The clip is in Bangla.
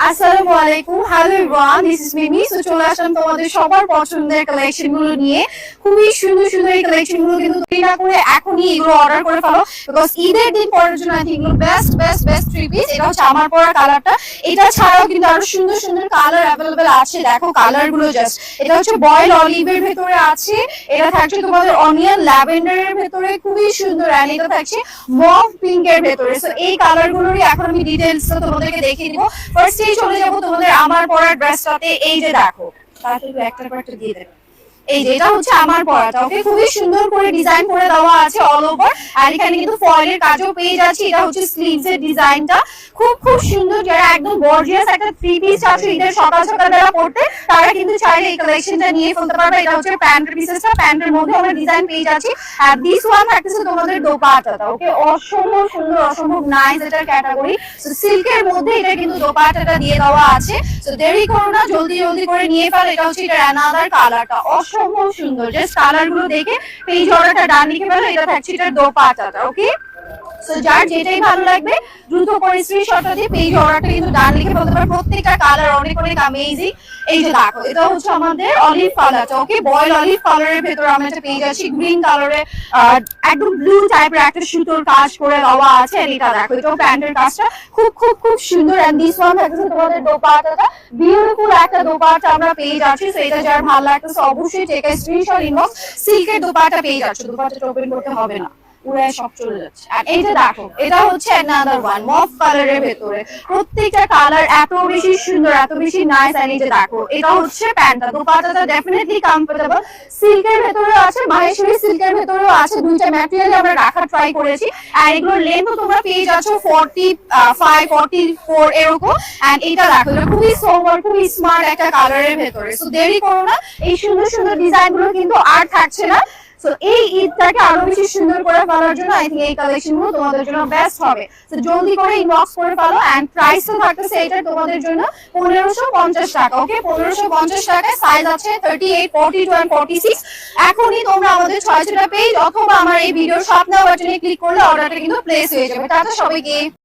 আসসালামু আলাইকুম, hello everyone, this is Mimi. So চলে আসলাম তোমাদের সবার পছন্দের কালেকশন গুলো নিয়ে। খুবই সুন্দর সুন্দর এই কালেকশন গুলো কিন্তু দেরি না করে এখনই এগুলো অর্ডার করে ফেলো, বিকজ ঈদের দিন পরার জন্য আই থিঙ্ক এগুলো best best best three piece. এটা হচ্ছে আমার পরা কালারটা। এটা ছাড়াও কিন্তু আরো সুন্দর সুন্দর কালার অ্যাভেলেবেল আছে। দেখো কালার গুলো জাস্ট, এটা হচ্ছে বয়েল অলিভের ভেতরে আছে, এটা থাকছে তোমাদের অনিয়ন ল্যাভেন্ডারের ভেতরে, খুবই সুন্দর। এন্ড এটা থাকছে মভ পিঙ্কের ভেতরে। সো এই কালার গুলোরই এখন আমি ডিটেইলস তোমাদেরকে দেখিয়ে দিব। ফার্স্ট চলে যাবো তোমাদের আমার পরা ড্রেসটাতে। এই যে দেখো, তাকে একটার পর একটা দিয়ে দেবে। এই যে এটা হচ্ছে আমার পরাটা, ওকে, খুবই সুন্দর করে ডিজাইন করে দেওয়া আছে অল ওভার। আর এখানে কিন্তু ফয়েলের কাজও পেয়ে যাচ্ছে। এটা হচ্ছে স্লিভস এর ডিজাইনটা, খুব খুব সুন্দর। যারা একদম গর্জিয়াস একটা থ্রি পিস চাচ্ছ ঈদের সকাল সকাল বেলা পড়তে, তারা কিন্তু চাইলে এই কালেকশনটা নিয়ে ফেলতে পারবে। এটা হচ্ছে প্যান্টের পিসেসটা, প্যান্টের মধ্যে আমরা ডিজাইন পেয়ে যাচ্ছি। আর দিস ওয়ান থাকতেছে তোমাদের দোপাট্টাটা, ওকে, অসম্ভব সুন্দর, অসম্ভব নাইস এটার ক্যাটাগরি। সো সিল্কের মধ্যে এটা কিন্তু দোপাট্টাটা দিয়ে দেওয়া আছে। সো দেরি করো না, জলদি জলদি করে নিয়ে ফেলো। এটা হচ্ছে এটা অ্যানাদার কালারটা, অসম্ভব সুন্দর। জাস্ট কালার গুলো দেখে পেজ অর্ডারটা ডান লিখে ফেলো। এটা থাকছে এটার দোপাট্টাটা, ওকে। সো যার যেটাই ভালো লাগবে দ্রুত করে স্ক্রিনশটটা দিয়ে পেজ অর্ডারটা কিন্তু ডান লিখে ফেলতে পারো। প্রত্যেকটা কালার অনেক অনেক অ্যামেজিং। এই যে দেখো, এটা হচ্ছে আমাদের অলিভ কালারটা, ওকে, বয়েল অলিভ কালারের ভেতরে আমরা একটা পেজ আছি গ্রিন কালারে, একদম ব্লু টাইপের একটা সুতোর কাজ করে দেওয়া আছে। আর এটা দেখো, এটাও প্যান্টের কাজটা খুব খুব খুব সুন্দর। এন্ড দিস ওয়ান থাকছে তোমাদের দোপাট্টাটা, বিউটিফুল একটা দোপাট্টা আমরা পেয়ে যাচ্ছি। সো এটা যার ভালো লাগতেছে অবশ্যই টেক আ স্ক্রিনশট, ইনবক্স। সিল্কের দোপাট্টা পেয়ে যাচ্ছ, দোপাট্টাটা ওপেন করতে হবে না, পুরাই সব চলে যাচ্ছে। আর এই যে দেখো, এটা হচ্ছে অ্যানাদার ওয়ান মফ কালারের ভেতরে। প্রত্যেকটা কালার এত বেশি সুন্দর, এত বেশি নাইস। আর এই যে দেখো, এটা হচ্ছে প্যান্টটা, দোপাট্টাটা ডেফিনেটলি কমফোর্টেবল। সিল্কের ভেতরেও আছে, মাহেশ্বরী সিল্কের ভেতরেও আছে। দুইটা ম্যাটেরিয়ালে আমরা রাখা ট্রাই করেছি। আর এগুলোর লেন্থও তোমরা পেয়ে যাচ্ছ 45 44 এরকম। এন্ড এটা দেখো, এটা খুবই সোবার, খুবই স্মার্ট একটা কালারের ভেতরে। সো দেরি করো না, এই সুন্দর সুন্দর ডিজাইন গুলো কিন্তু আর থাকছে না। সো এই ঈদটাকে আরো বেশি সুন্দর করে ফেলার জন্য আই থিঙ্ক এই কালেকশন গুলো তোমাদের জন্য বেস্ট হবে। সো জলদি করে ইনবক্স করে ফেলো। এন্ড প্রাইসও থাকতেছে এটা তোমাদের জন্য 1550 টাকা, ওকে, 1550 টাকায়। সাইজ আছে 38, 42 এন্ড 46। এখনই তোমরা আমাদের 6টা পেজ অথবা আমার এই ভিডিওর শপ নাও বাটনে ক্লিক করলে অর্ডারটা কিন্তু প্লেস হয়ে যাবে। টাটা সবাইকে।